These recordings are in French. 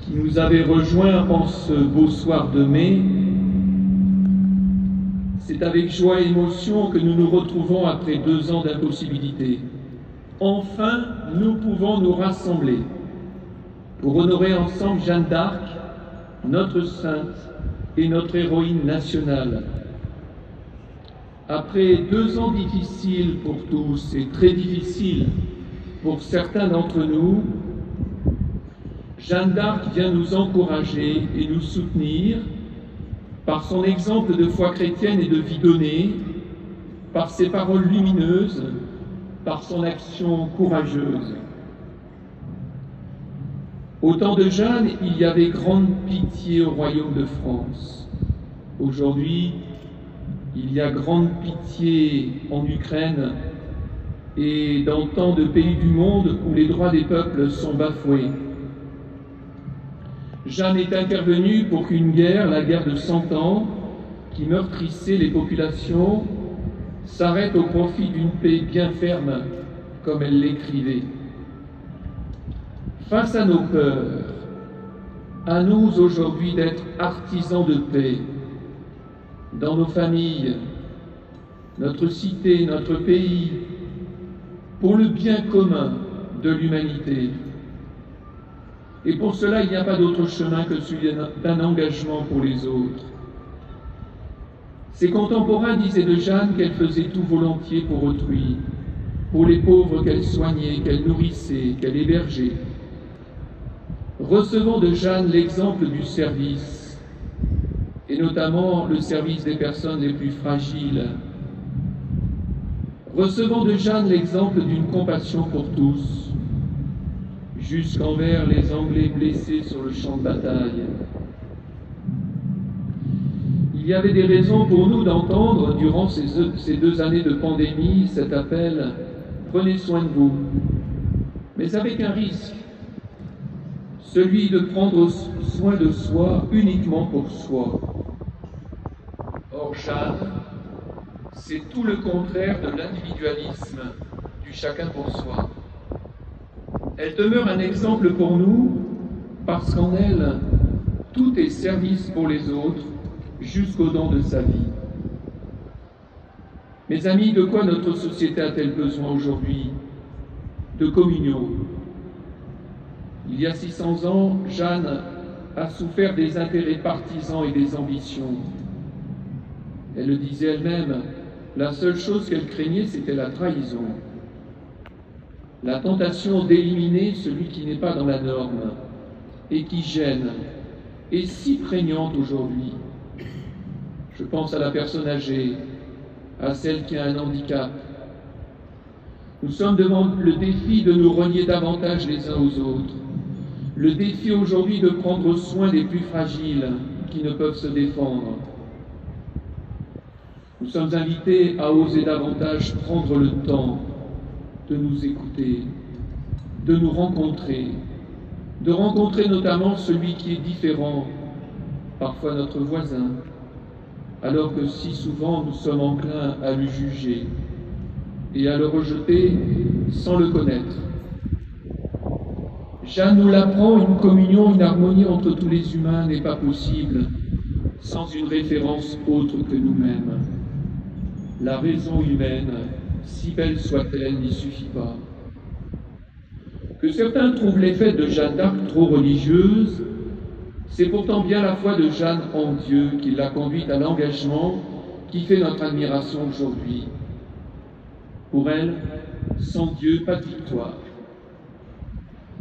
qui nous avait rejoints en ce beau soir de mai. C'est avec joie et émotion que nous nous retrouvons après 2 ans d'impossibilité. Enfin, nous pouvons nous rassembler pour honorer ensemble Jeanne d'Arc, notre sainte et notre héroïne nationale. Après 2 ans difficiles pour tous et très difficiles pour certains d'entre nous, Jeanne d'Arc vient nous encourager et nous soutenir par son exemple de foi chrétienne et de vie donnée, par ses paroles lumineuses, par son action courageuse. Au temps de Jeanne, il y avait grande pitié au royaume de France. Aujourd'hui, il y a grande pitié en Ukraine et dans tant de pays du monde où les droits des peuples sont bafoués. Jeanne est intervenue pour qu'une guerre, la guerre de 100 ans, qui meurtrissait les populations, s'arrête au profit d'une paix bien ferme, comme elle l'écrivait. Face à nos peurs, à nous aujourd'hui d'être artisans de paix, dans nos familles, notre cité, notre pays, pour le bien commun de l'humanité. Et pour cela, il n'y a pas d'autre chemin que celui d'un engagement pour les autres. Ses contemporains disaient de Jeanne qu'elle faisait tout volontiers pour autrui, pour les pauvres qu'elle soignait, qu'elle nourrissait, qu'elle hébergeait. Recevons de Jeanne l'exemple du service, et notamment le service des personnes les plus fragiles. Recevons de Jeanne l'exemple d'une compassion pour tous, jusqu'envers les Anglais blessés sur le champ de bataille. Il y avait des raisons pour nous d'entendre, durant ces 2 années de pandémie, cet appel « Prenez soin de vous », mais avec un risque, celui de prendre soin de soi uniquement pour soi. Or, Jeanne, c'est tout le contraire de l'individualisme, du chacun pour soi. Elle demeure un exemple pour nous parce qu'en elle, tout est service pour les autres jusqu'au don de sa vie. Mes amis, de quoi notre société a-t-elle besoin aujourd'hui? De communion. Il y a 600 ans, Jeanne a souffert des intérêts partisans et des ambitions. Elle le disait elle-même, la seule chose qu'elle craignait, c'était la trahison. La tentation d'éliminer celui qui n'est pas dans la norme et qui gêne est si prégnante aujourd'hui. Je pense à la personne âgée, à celle qui a un handicap. Nous sommes devant le défi de nous relier davantage les uns aux autres. Le défi aujourd'hui de prendre soin des plus fragiles qui ne peuvent se défendre. Nous sommes invités à oser davantage prendre le temps de nous écouter, de nous rencontrer, de rencontrer notamment celui qui est différent, parfois notre voisin, alors que si souvent nous sommes enclins à le juger et à le rejeter sans le connaître. Jeanne nous l'apprend, une communion, une harmonie entre tous les humains n'est pas possible sans une référence autre que nous-mêmes. La raison humaine, si belle soit-elle, n'y suffit pas. Que certains trouvent les fêtes de Jeanne d'Arc trop religieuses, c'est pourtant bien la foi de Jeanne en Dieu qui l'a conduite à l'engagement qui fait notre admiration aujourd'hui. Pour elle, sans Dieu, pas de victoire.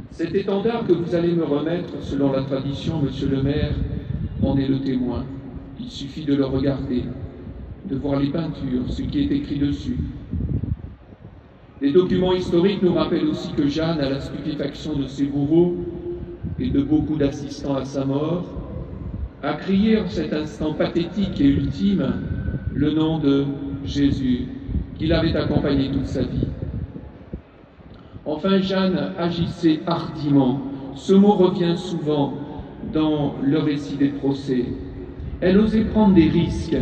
Cet étendard que vous allez me remettre, selon la tradition, monsieur le maire, en est le témoin. Il suffit de le regarder, de voir les peintures, ce qui est écrit dessus. Les documents historiques nous rappellent aussi que Jeanne, à la stupéfaction de ses bourreaux et de beaucoup d'assistants à sa mort, a crié en cet instant pathétique et ultime le nom de Jésus, qui l'avait accompagné toute sa vie. Enfin, Jeanne agissait hardiment. Ce mot revient souvent dans le récit des procès. Elle osait prendre des risques,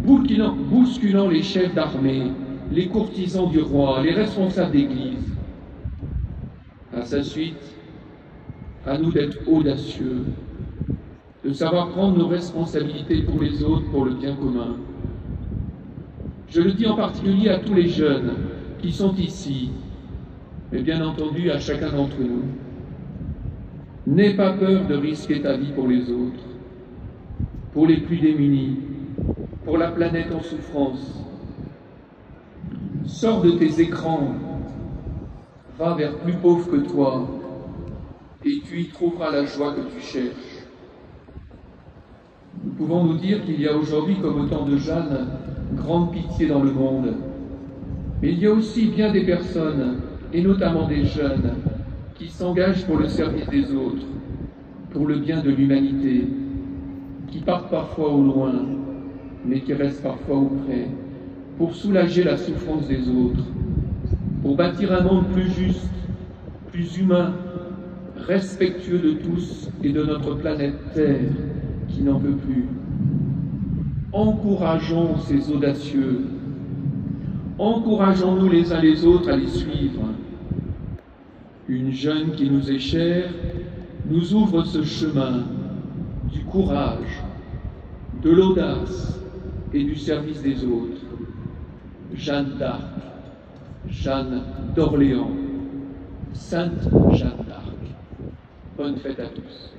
bousculant les chefs d'armée, les courtisans du roi, les responsables d'église. À sa suite, À nous d'être audacieux, de savoir prendre nos responsabilités pour les autres, pour le bien commun. Je le dis en particulier à tous les jeunes qui sont ici, mais bien entendu à chacun d'entre nous. N'aie pas peur de risquer ta vie pour les autres, pour les plus démunis, pour la planète en souffrance. Sors de tes écrans, va vers plus pauvres que toi, et tu y trouveras la joie que tu cherches. Nous pouvons nous dire qu'il y a aujourd'hui, comme au temps de Jeanne, grande pitié dans le monde. Mais il y a aussi bien des personnes, et notamment des jeunes, qui s'engagent pour le service des autres, pour le bien de l'humanité, qui partent parfois au loin, mais qui restent parfois auprès, pour soulager la souffrance des autres, pour bâtir un monde plus juste, plus humain, respectueux de tous et de notre planète Terre qui n'en peut plus. Encourageons ces audacieux, encourageons-nous les uns les autres à les suivre. Une jeune qui nous est chère nous ouvre ce chemin du courage, de l'audace et du service des autres. Jeanne d'Arc, Jeanne d'Orléans, Sainte Jeanne d'Arc. Bonne fête à tous.